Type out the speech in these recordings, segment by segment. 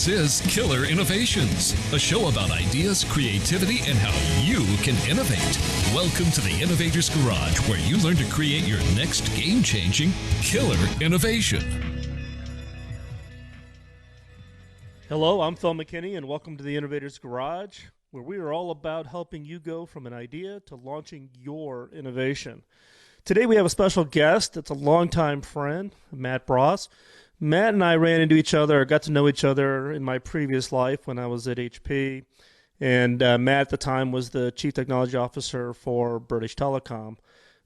This is Killer Innovations, a show about ideas, creativity, and how you can innovate. Welcome to the Innovator's Garage, where you learn to create your next game-changing killer innovation. Hello, I'm Phil McKinney, and welcome to the Innovator's Garage, where we are all about helping you go from an idea to launching your innovation. Today we have a special guest. It's a longtime friend, Matt Bross. Matt and I ran into each other, got to know each other in my previous life when I was at HP. And Matt at the time was the Chief Technology Officer for British Telecom.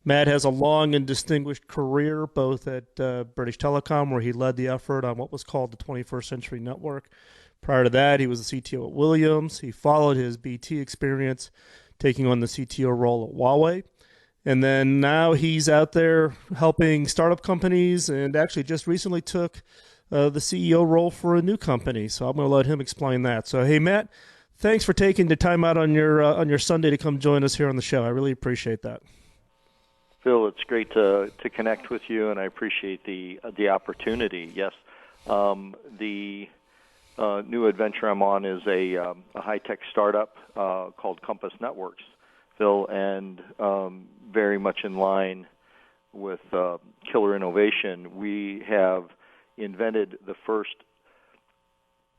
Matt has a long and distinguished career both at British Telecom, where he led the effort on what was called the 21st Century Network. Prior to that, he was the CTO at Williams. He followed his BT experience, taking on the CTO role at Huawei. And then now he's out there helping startup companies, and actually just recently took the CEO role for a new company. So I'm going to let him explain that. So, hey, Matt, thanks for taking the time out on your Sunday to come join us here on the show. I really appreciate that. Phil, it's great to connect with you, and I appreciate the opportunity. Yes, the new adventure I'm on is a high-tech startup called Compass Networks, Phil, and very much in line with killer innovation. We have invented the first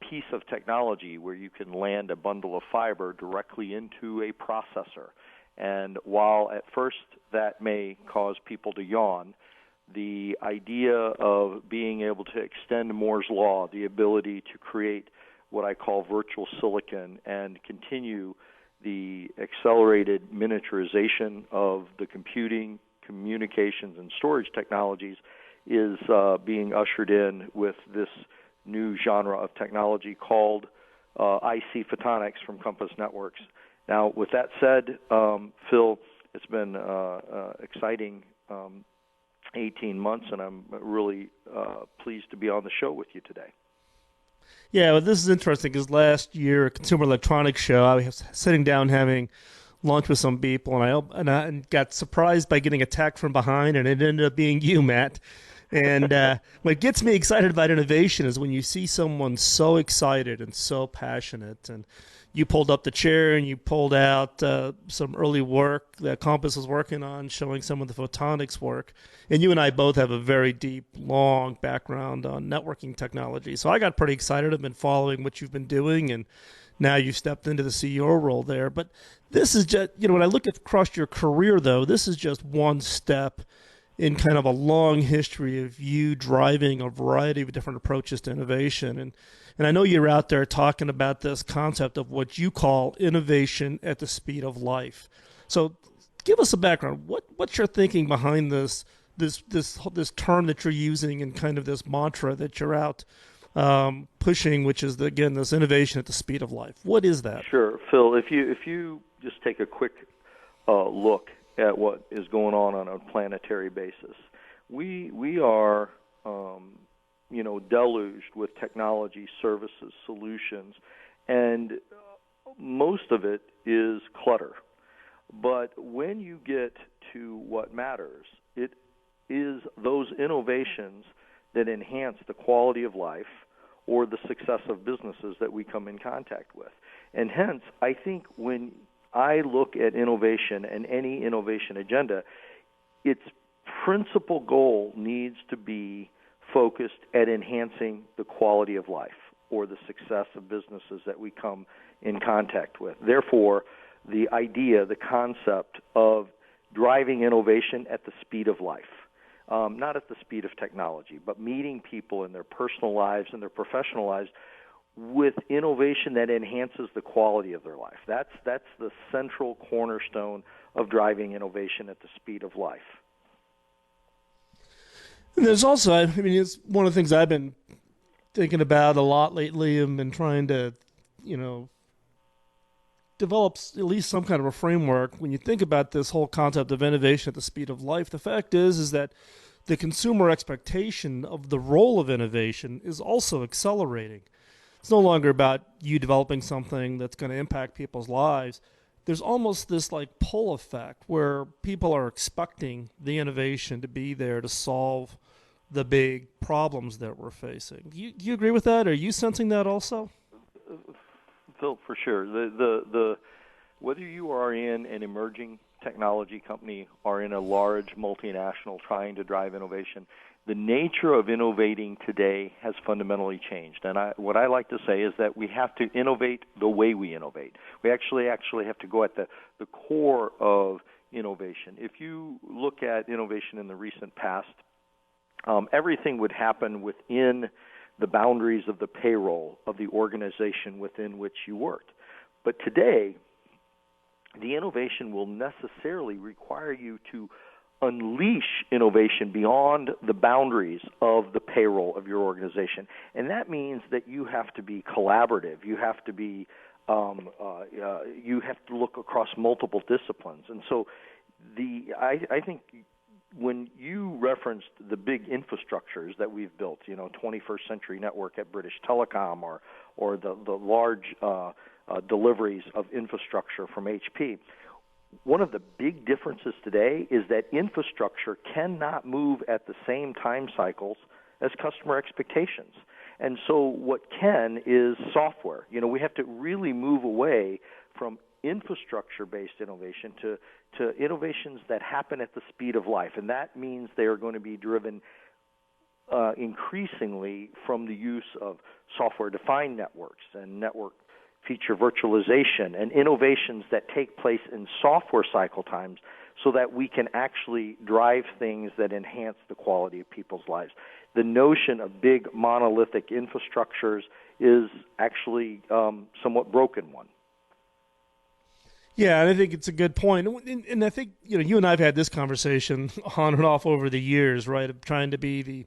piece of technology where you can land a bundle of fiber directly into a processor. And while at first that may cause people to yawn, the idea of being able to extend Moore's Law, the ability to create what I call virtual silicon and continue the accelerated miniaturization of the computing, communications, and storage technologies is being ushered in with this new genre of technology called IC Photonics from Compass Networks. Now, with that said, Phil, it's been exciting 18 months, and I'm really pleased to be on the show with you today. Yeah, well, this is interesting because last year at Consumer Electronics Show, I was sitting down having lunch with some people, and I got surprised by getting attacked from behind, and it ended up being you, Matt. And what gets me excited about innovation is when you see someone so excited and so passionate, and you pulled up the chair and you pulled out some early work that Compass was working on, showing some of the photonics work. And you and I both have a very deep, long background on networking technology. So I got pretty excited. I've been following what you've been doing, and now you've stepped into the CEO role there. But this is just, when I look across your career, though, this is just one step in kind of a long history of you driving a variety of different approaches to innovation. And I know you're out there talking about this concept of what you call innovation at the speed of life. So give us a background. What's your thinking behind this term that you're using and kind of this mantra that you're out pushing, which is, again, this innovation at the speed of life? What is that? Sure. Phil, if you just take a quick look at what is going on a planetary basis, we are deluged with technology, services, solutions, and most of it is clutter. But when you get to what matters, it is those innovations that enhance the quality of life or the success of businesses that we come in contact with. And hence, I think when I look at innovation and any innovation agenda, its principal goal needs to be focused at enhancing the quality of life or the success of businesses that we come in contact with. Therefore, the idea, the concept of driving innovation at the speed of life, not at the speed of technology, but meeting people in their personal lives and their professional lives with innovation that enhances the quality of their life. That's the central cornerstone of driving innovation at the speed of life. And there's also, it's one of the things I've been thinking about a lot lately. I've been trying to, develop at least some kind of a framework. When you think about this whole concept of innovation at the speed of life, the fact is that the consumer expectation of the role of innovation is also accelerating. It's no longer about you developing something that's going to impact people's lives. There's almost this pull effect where people are expecting the innovation to be there to solve the big problems that we're facing. Do you agree with that? Are you sensing that also? Phil, for sure. The whether you are in an emerging technology company or in a large multinational trying to drive innovation, the nature of innovating today has fundamentally changed. And what I like to say is that we have to innovate the way we innovate. We actually have to go at the core of innovation. If you look at innovation in the recent past, everything would happen within the boundaries of the payroll of the organization within which you worked. But today, the innovation will necessarily require you to unleash innovation beyond the boundaries of the payroll of your organization. And that means that you have to be collaborative. You have to be you have to look across multiple disciplines. And so I think when you referenced the big infrastructures that we've built, 21st Century Network at British Telecom or the large deliveries of infrastructure from HP, one of the big differences today is that infrastructure cannot move at the same time cycles as customer expectations. And so what can is software. We have to really move away from infrastructure-based innovation to innovations that happen at the speed of life. And that means they are going to be driven increasingly from the use of software-defined networks and network feature virtualization and innovations that take place in software cycle times so that we can actually drive things that enhance the quality of people's lives. The notion of big monolithic infrastructures is actually somewhat broken one. Yeah, and I think it's a good point. And I think, you and I have had this conversation on and off over the years, right, of trying to be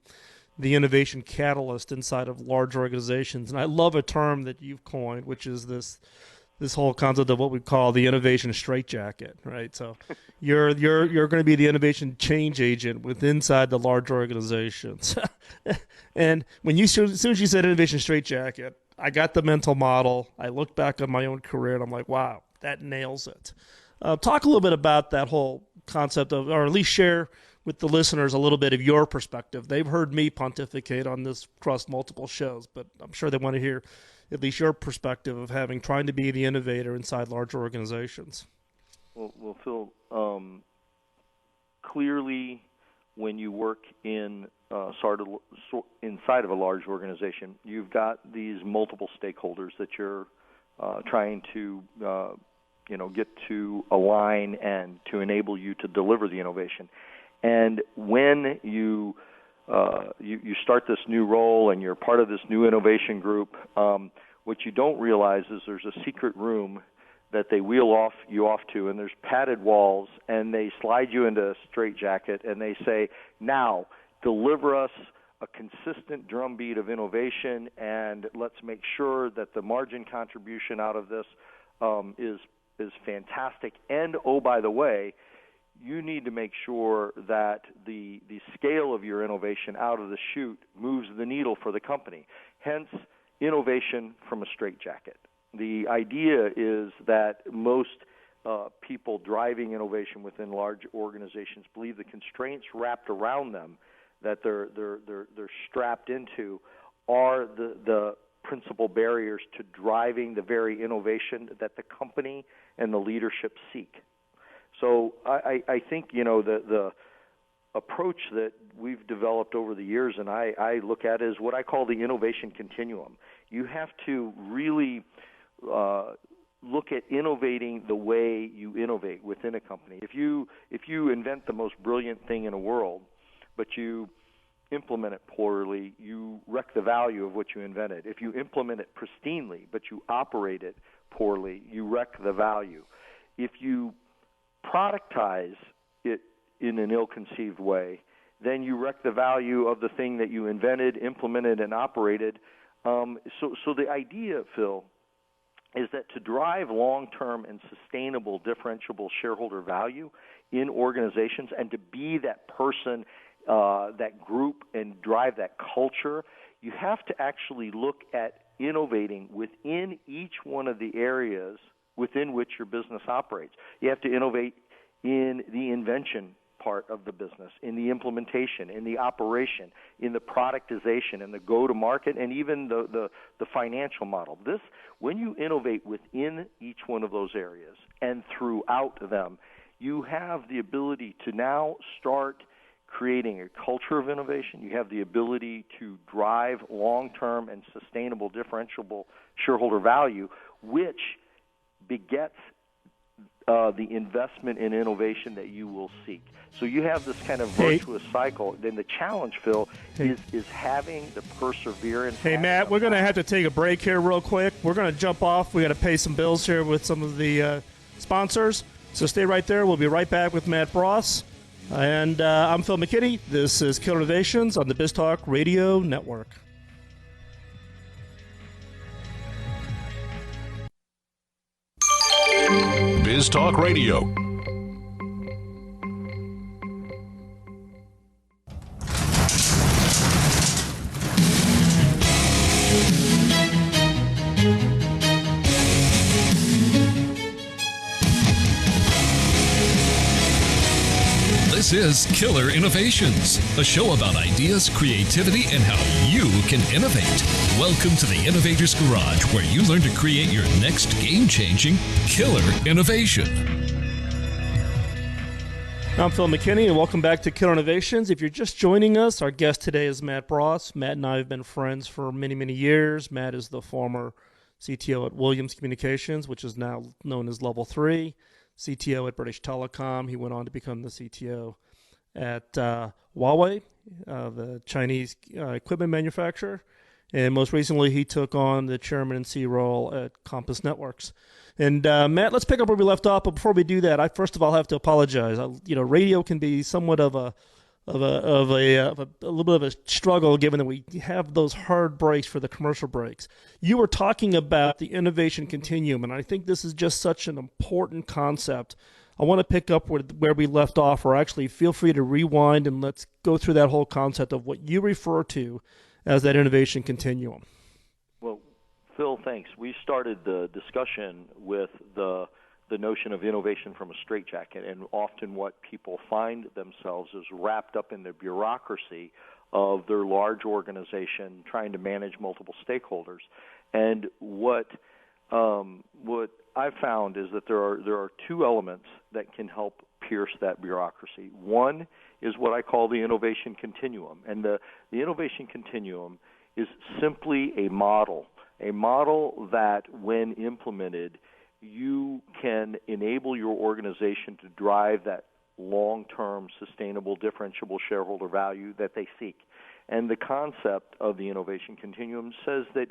the innovation catalyst inside of large organizations. And I love a term that you've coined, which is this whole concept of what we call the innovation straitjacket, right? So you're going to be the innovation change agent inside the large organizations. And as soon as you said innovation straitjacket, I got the mental model. I looked back on my own career, and I'm like, wow, that nails it. Talk a little bit about that whole concept of, or at least share with the listeners a little bit of your perspective. They've heard me pontificate on this across multiple shows, but I'm sure they want to hear at least your perspective of trying to be the innovator inside large organizations. Well, Phil, clearly when you work inside of a large organization, you've got these multiple stakeholders that you're trying to get to align and to enable you to deliver the innovation. And when you start this new role and you're part of this new innovation group, what you don't realize is there's a secret room that they wheel you off to, and there's padded walls, and they slide you into a straitjacket, and they say, now, deliver us a consistent drumbeat of innovation, and let's make sure that the margin contribution out of this is fantastic. And, oh, by the way, you need to make sure that the scale of your innovation out of the chute moves the needle for the company. Hence, innovation from a straitjacket. The idea is that most people driving innovation within large organizations believe the constraints wrapped around them that they're strapped into are the principal barriers to driving the very innovation that the company and the leadership seek. So I think, the approach that we've developed over the years, and I look at is what I call the innovation continuum. You have to really look at innovating the way you innovate within a company. If you invent the most brilliant thing in the world, but you implement it poorly, you wreck the value of what you invented. If you implement it pristinely, but you operate it poorly, you wreck the value. If you productize it in an ill-conceived way, then you wreck the value of the thing that you invented, implemented, and operated. So the idea, Phil, is that to drive long-term and sustainable differentiable shareholder value in organizations and to be that person, that group, and drive that culture, you have to actually look at innovating within each one of the areas within which your business operates. You have to innovate in the invention part of the business, in the implementation, in the operation, in the productization, and the go-to-market, and even the financial model. When you innovate within each one of those areas and throughout them, you have the ability to now start creating a culture of innovation. You have the ability to drive long-term and sustainable differentiable shareholder value, which begets the investment in innovation that you will seek. So you have this kind of virtuous cycle. Then the challenge, Phil, is having the perseverance. Hey, Matt, we're going to have to take a break here real quick. We're going to jump off. We got to pay some bills here with some of the sponsors. So stay right there. We'll be right back with Matt Bross. And I'm Phil McKinney. This is Killer Innovations on the BizTalk Radio Network. BizTalk Radio. This is Killer Innovations, a show about ideas, creativity, and how you can innovate. Welcome to the Innovator's Garage, where you learn to create your next game-changing killer innovation. I'm Phil McKinney, and welcome back to Killer Innovations. If you're just joining us, our guest today is Matt Bross. Matt and I have been friends for many, many years. Matt is the former CTO at Williams Communications, which is now known as Level 3. CTO at British Telecom. He went on to become the CTO at Huawei, the Chinese equipment manufacturer. And most recently, he took on the chairman and CEO role at Compass Networks. And Matt, let's pick up where we left off. But before we do that, first of all have to apologize. Radio can be somewhat of a little bit of a struggle, given that we have those hard breaks for the commercial breaks. You were talking about the innovation continuum, and I think this is just such an important concept. I want to pick up where we left off, or actually feel free to rewind and let's go through that whole concept of what you refer to as that innovation continuum. Well, Phil, thanks. We started the discussion with the notion of innovation from a straitjacket, and often what people find themselves is wrapped up in the bureaucracy of their large organization trying to manage multiple stakeholders. And what I've found is that there are two elements that can help pierce that bureaucracy. One is what I call the innovation continuum, and the innovation continuum is simply a model that, when implemented, you can enable your organization to drive that long-term, sustainable, differentiable shareholder value that they seek. And the concept of the innovation continuum says that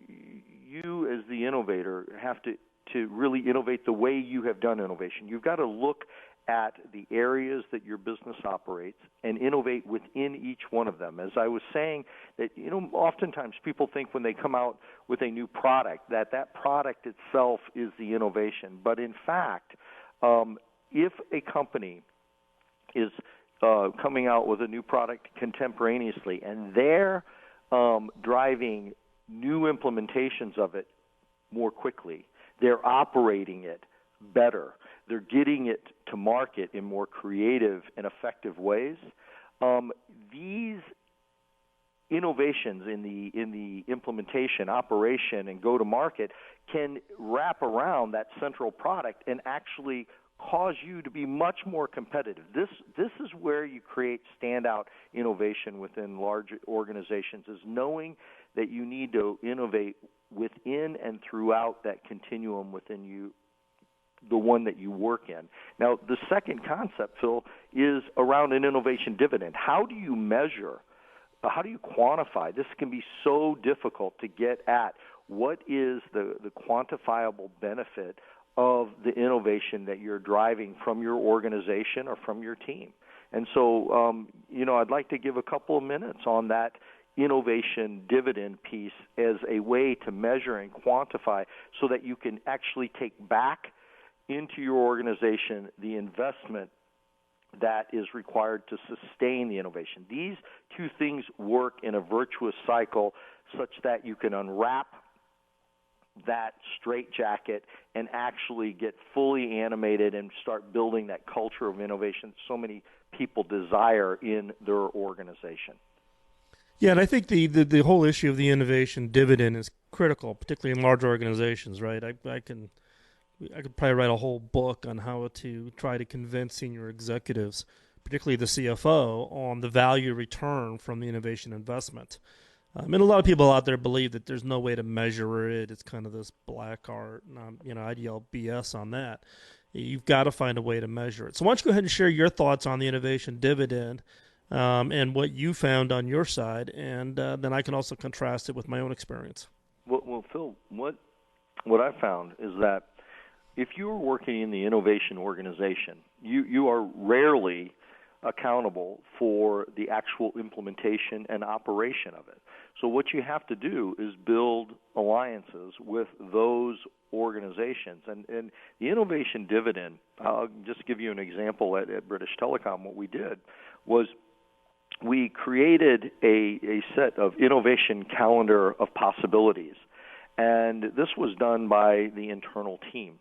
you, as the innovator, have to really innovate the way you have done innovation. You've got to look at the areas that your business operates and innovate within each one of them. As I was saying, that oftentimes people think when they come out with a new product that product itself is the innovation. But in fact, if a company is coming out with a new product contemporaneously and they're driving new implementations of it more quickly, they're operating it better, they're getting it to market in more creative and effective ways. These innovations in the implementation, operation, and go-to-market can wrap around that central product and actually cause you to be much more competitive. This is where you create standout innovation within large organizations, is knowing that you need to innovate within and throughout that continuum within you, the one that you work in. Now, the second concept, Phil, is around an innovation dividend. How do you measure? How do you quantify? This can be so difficult to get at. What is the quantifiable benefit of the innovation that you're driving from your organization or from your team? And so, I'd like to give a couple of minutes on that innovation dividend piece as a way to measure and quantify so that you can actually take back into your organization the investment that is required to sustain the innovation. These two things work in a virtuous cycle such that you can unwrap that straitjacket and actually get fully animated and start building that culture of innovation so many people desire in their organization. Yeah, and I think the whole issue of the innovation dividend is critical, particularly in large organizations, right? I could probably write a whole book on how to try to convince senior executives, particularly the CFO, on the value return from the innovation investment. And a lot of people out there believe that there's no way to measure it. It's kind of this black art, I'd yell BS on that. You've got to find a way to measure it. So why don't you go ahead and share your thoughts on the innovation dividend and what you found on your side, and then I can also contrast it with my own experience. Well, Phil, what I found is that if you are working in the innovation organization, you are rarely accountable for the actual implementation and operation of it. So what you have to do is build alliances with those organizations. And the innovation dividend, I'll just give you an example at British Telecom. What we did was we created a set of innovation calendar of possibilities. And this was done by the internal team.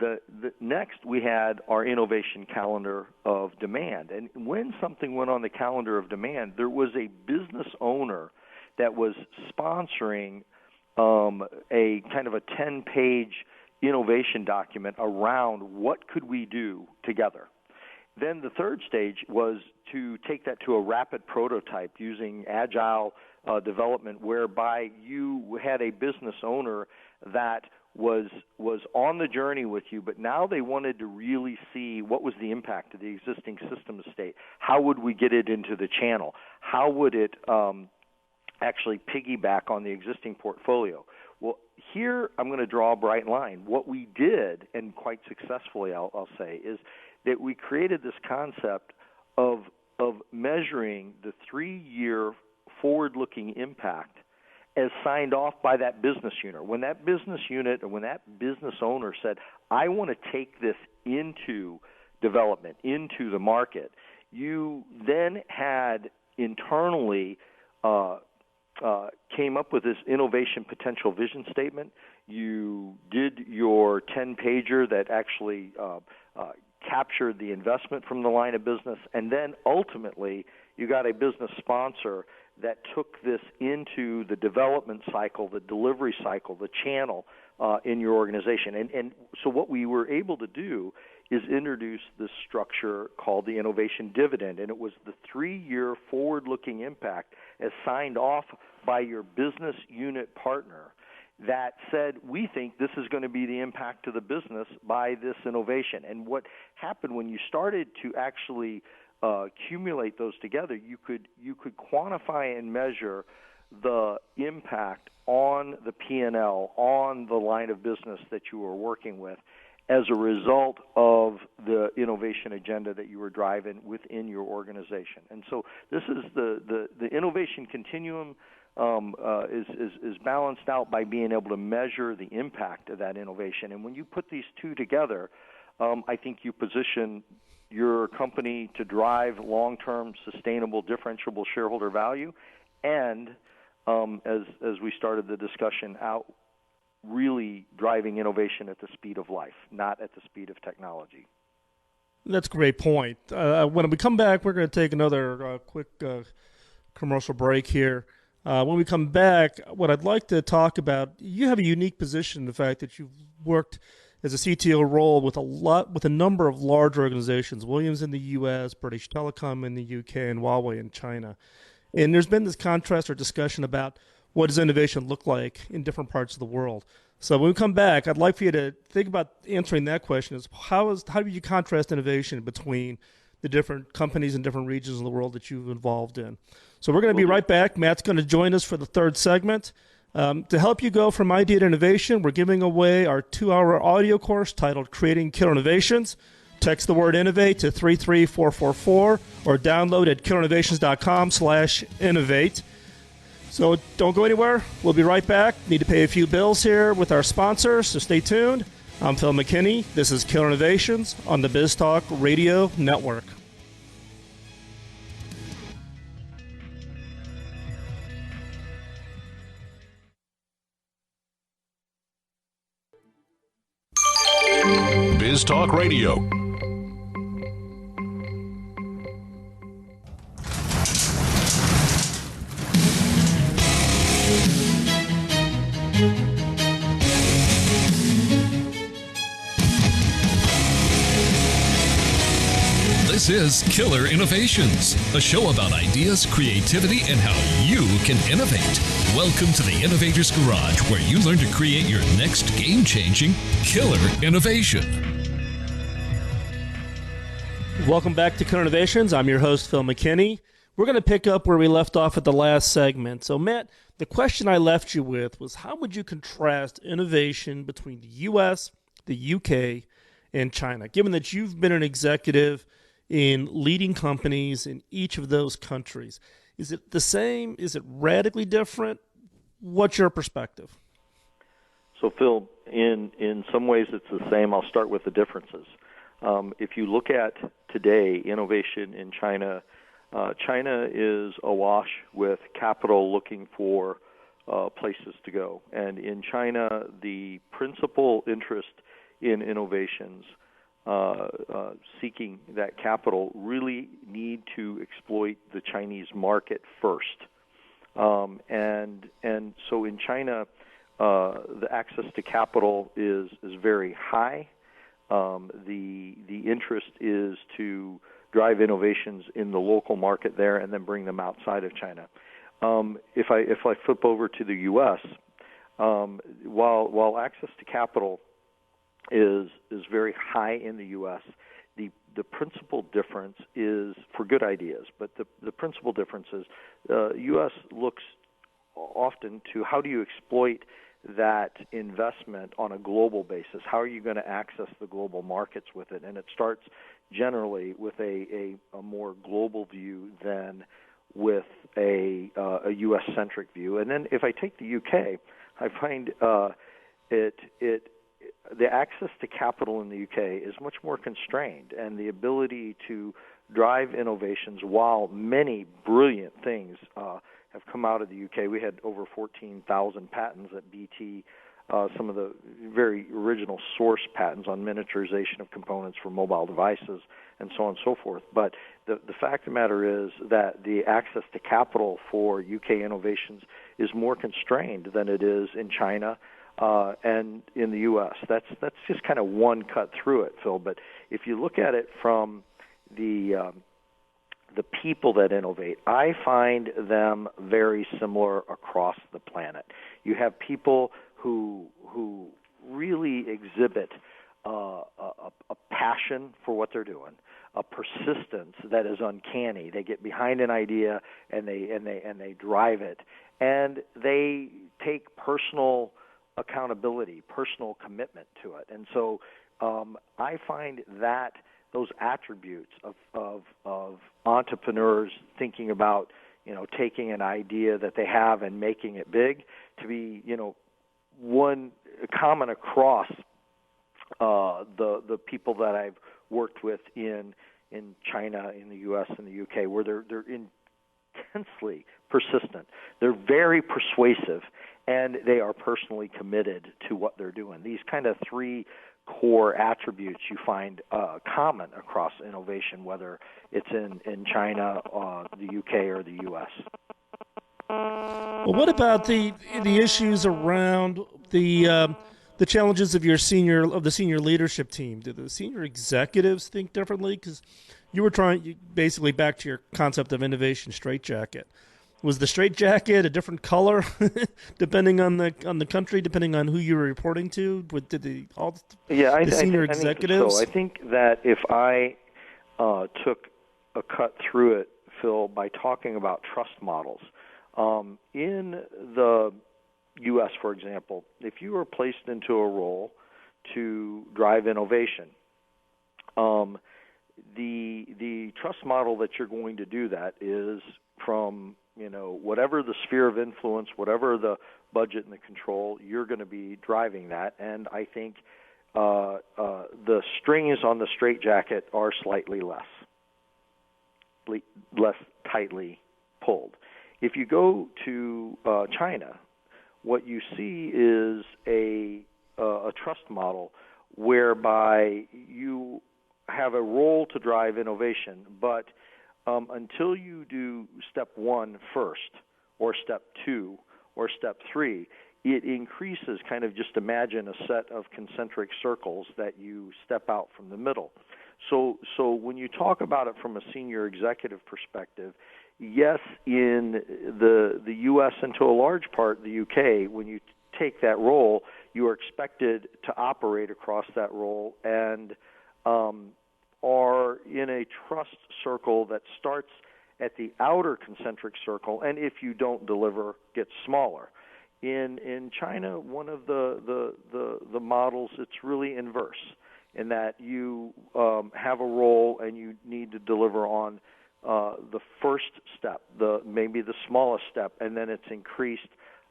The next, we had our innovation calendar of demand. And when something went on the calendar of demand, there was a business owner that was sponsoring a kind of a 10-page innovation document around what could we do together. Then the third stage was to take that to a rapid prototype using agile development, whereby you had a business owner that was on the journey with you, but now they wanted to really see what was the impact of the existing system estate. How would we get it into the channel? How would it actually piggyback on the existing portfolio? Well, here I'm going to draw a bright line. What we did, and quite successfully I'll say, is that we created this concept of measuring the 3-year forward-looking impact as signed off by that business unit. When that business unit or when that business owner said, I want to take this into development, into the market, you then had internally came up with this innovation potential vision statement. You did your 10-pager that actually captured the investment from the line of business, and then ultimately you got a business sponsor that took this into the development cycle, the delivery cycle, the channel in your organization. And so what we were able to do is introduce this structure called the innovation dividend, and it was the 3-year forward-looking impact as signed off by your business unit partner that said, we think this is going to be the impact to the business by this innovation. And what happened when you started to actually accumulate those together, you could quantify and measure the impact on the P&L, on the line of business that you were working with as a result of the innovation agenda that you were driving within your organization. And so this is the innovation continuum is balanced out by being able to measure the impact of that innovation. And when you put these two together, I think you position your company to drive long-term, sustainable, differentiable shareholder value, and as we started the discussion out, really driving innovation at the speed of life, not at the speed of technology. That's a great point. When we come back, we're going to take another quick commercial break here. When we come back, what I'd like to talk about, you have a unique position, the fact that you've worked as a CTO role with a number of large organizations, Williams in the U.S., British Telecom in the U.K., and Huawei in China. And there's been this contrast or discussion about what does innovation look like in different parts of the world. So when we come back, I'd like for you to think about answering that question: is how do you contrast innovation between the different companies in different regions of the world that you've involved in? So we're going to be right back. Matt's going to join us for the third segment. To help you go from idea to innovation, we're giving away our 2-hour audio course titled Creating Killer Innovations. Text the word innovate to 33444 or download at killerinnovations.com/innovate. So don't go anywhere. We'll be right back. Need to pay a few bills here with our sponsors, so stay tuned. I'm Phil McKinney. This is Killer Innovations on the BizTalk Radio Network. BizTalk Radio. This is Killer Innovations, a show about ideas, creativity, and how you can innovate. Welcome to the Innovators Garage, where you learn to create your next game-changing killer innovation. Welcome back to Killer Innovations. I'm your host, Phil McKinney. We're going to pick up where we left off at the last segment. So, Matt, the question I left you with was, how would you contrast innovation between the U.S., the UK, and China, given that you've been an executive in leading companies in each of those countries? Is it the same? Is it radically different? What's your perspective? So, Phil, in some ways it's the same. I'll start with the differences. If you look at today, innovation in China, China is awash with capital looking for places to go. And in China, the principal interest in innovations seeking that capital really need to exploit the Chinese market first. And so in China, the access to capital is very high. The interest is to drive innovations in the local market there and then bring them outside of China. If I flip over to the U.S., while access to capital is very high in the U.S., the principal difference is for good ideas, but the principal difference is U.S. looks often to how do you exploit that investment on a global basis. How are you going to access the global markets with it? And it starts generally with a more global view than with a U.S.-centric view. And then if I take the U.K., I find the access to capital in the UK is much more constrained, and the ability to drive innovations, while many brilliant things have come out of the UK. We had over 14,000 patents at BT, some of the very original source patents on miniaturization of components for mobile devices, and so on and so forth. But the fact of the matter is that the access to capital for UK innovations is more constrained than it is in China, and in the U.S. That's just kind of one cut through it, Phil. But if you look at it from the people that innovate, I find them very similar across the planet. You have people who really exhibit a passion for what they're doing, a persistence that is uncanny. They get behind an idea and they drive it, and they take personal accountability, personal commitment to it. And so I find that those attributes of entrepreneurs thinking about, taking an idea that they have and making it big to be, one common across the people that I've worked with in China, in the U.S., and the UK, where they're intensely persistent. They're very persuasive, and they are personally committed to what they're doing. These kind of three core attributes you find common across innovation, whether it's in China, the UK, or the U.S. Well, what about the issues around the challenges of the senior leadership team? Do the senior executives think differently? Because you were basically back to your concept of innovation straitjacket. Was the straitjacket a different color depending on the country, depending on who you were reporting to? Did the senior executives? I think that if I took a cut through it, Phil, by talking about trust models, in the U.S., for example, if you are placed into a role to drive innovation, the trust model that you're going to do that is from whatever the sphere of influence, whatever the budget and the control, you're going to be driving that. And I think the strings on the straitjacket are slightly less tightly pulled. If you go to China, what you see is a trust model whereby you have a role to drive innovation, but until you do step one first, or step two, or step three, it increases. Kind of just imagine a set of concentric circles that you step out from the middle. So when you talk about it from a senior executive perspective, yes, in the U.S. and to a large part the U.K., when you take that role, you are expected to operate across that role and are in a trust circle that starts at the outer concentric circle, and if you don't deliver, gets smaller. In China, one of the models, it's really inverse in that you have a role and you need to deliver on the first step, maybe the smallest step, and then it's increased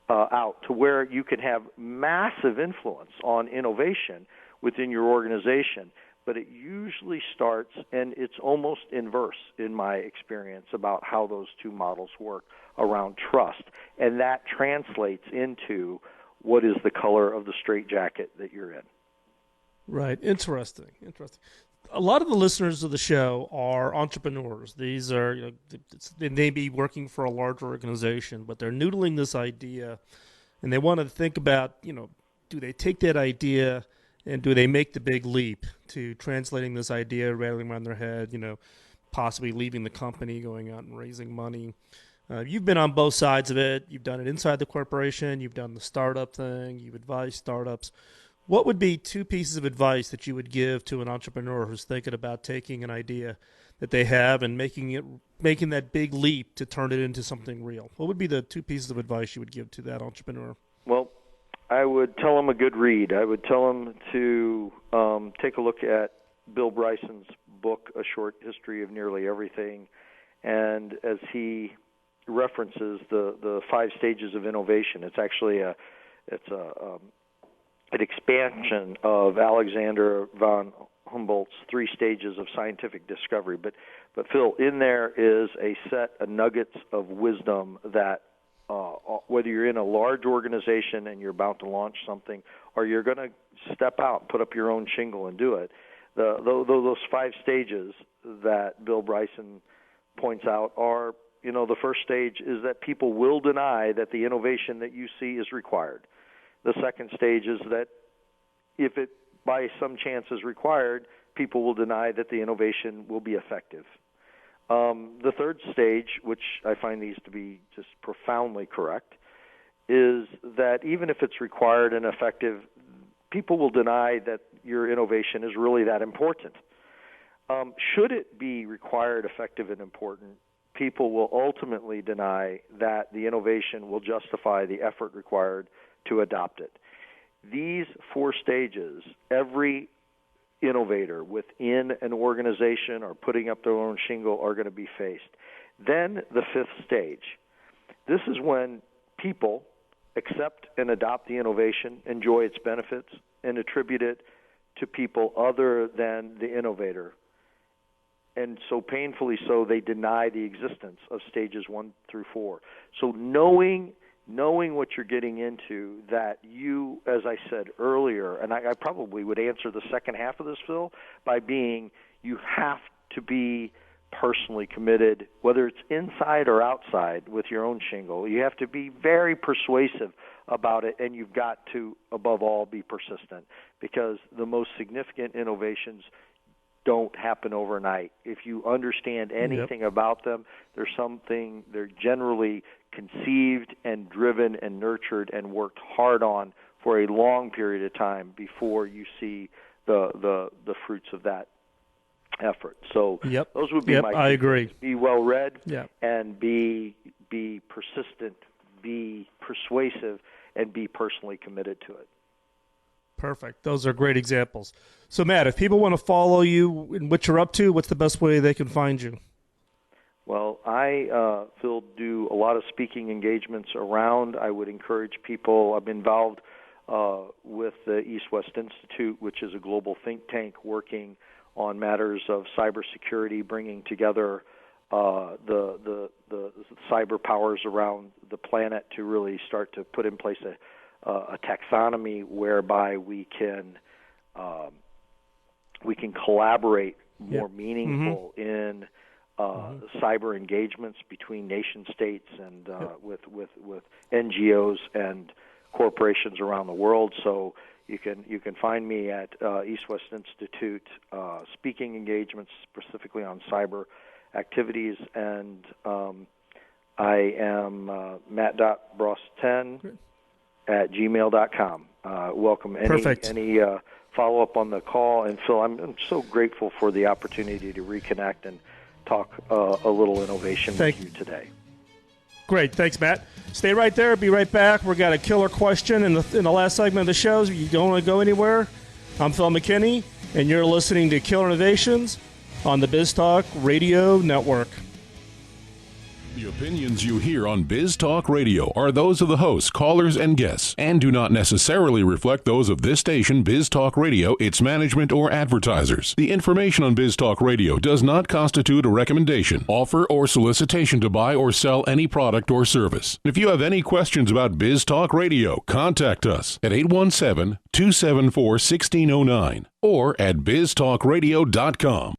out to where you can have massive influence on innovation within your organization. But it usually starts, and it's almost inverse in my experience about how those two models work around trust. And that translates into what is the color of the straitjacket that you're in. Right. Interesting. A lot of the listeners of the show are entrepreneurs. These are, they may be working for a larger organization, but they're noodling this idea, and they want to think about, do they take that idea and do they make the big leap to translating this idea, rattling around their head, possibly leaving the company, going out and raising money? You've been on both sides of it. You've done it inside the corporation. You've done the startup thing. You've advised startups. What would be two pieces of advice that you would give to an entrepreneur who's thinking about taking an idea that they have and making that big leap to turn it into something real? What would be the two pieces of advice you would give to that entrepreneur? Well, I would tell them a good read. I would tell them to take a look at Bill Bryson's book, A Short History of Nearly Everything, and as he references the 5 stages of innovation, it's actually an expansion of Alexander von Humboldt's 3 stages of scientific discovery. But Phil, in there is a set of nuggets of wisdom that whether you're in a large organization and you're about to launch something, or you're going to step out, put up your own shingle and do it, those 5 stages that Bill Bryson points out are, the first stage is that people will deny that the innovation that you see is required. The second stage is that if it by some chance is required, people will deny that the innovation will be effective. The third stage, which I find these to be just profoundly correct, is that even if it's required and effective, people will deny that your innovation is really that important. Should it be required, effective, and important, people will ultimately deny that the innovation will justify the effort required to adopt it. These 4 stages, every innovator within an organization or putting up their own shingle are going to be faced. Then the 5th stage. This is when people accept and adopt the innovation, enjoy its benefits, and attribute it to people other than the innovator. And so painfully so, they deny the existence of stages 1 through 4. So knowing what you're getting into, that you, as I said earlier, and I probably would answer the second half of this, Phil, by being you have to be personally committed, whether it's inside or outside with your own shingle. You have to be very persuasive about it, and you've got to, above all, be persistent, because the most significant innovations don't happen overnight. If you understand anything about them, they're generally conceived and driven and nurtured and worked hard on for a long period of time before you see the fruits of that effort. So those would be my I agree. Be well read and be persistent, be persuasive, and be personally committed to it. Perfect. Those are great examples. So, Matt, if people want to follow you and what you're up to, what's the best way they can find you? Well, Phil, do a lot of speaking engagements around. I would encourage people. I'm involved with the East-West Institute, which is a global think tank working on matters of cybersecurity, bringing together the cyber powers around the planet to really start to put in place a taxonomy whereby we can collaborate more meaningful in cyber engagements between nation states and with NGOs and corporations around the world. So you can find me at East West Institute speaking engagements specifically on cyber activities, and I am matt.bross10 at gmail.com. Welcome any follow-up on the call. And Phil, I'm so grateful for the opportunity to reconnect and talk a little innovation with you today. Great. Thanks, Matt. Stay right there. Be right back. We've got a killer question in the last segment of the show. You don't want to go anywhere. I'm Phil McKinney, and you're listening to Killer Innovations on the BizTalk Radio Network. The opinions you hear on BizTalk Radio are those of the hosts, callers, and guests, and do not necessarily reflect those of this station, BizTalk Radio, its management, or advertisers. The information on BizTalk Radio does not constitute a recommendation, offer, or solicitation to buy or sell any product or service. If you have any questions about BizTalk Radio, contact us at 817-274-1609 or at biztalkradio.com.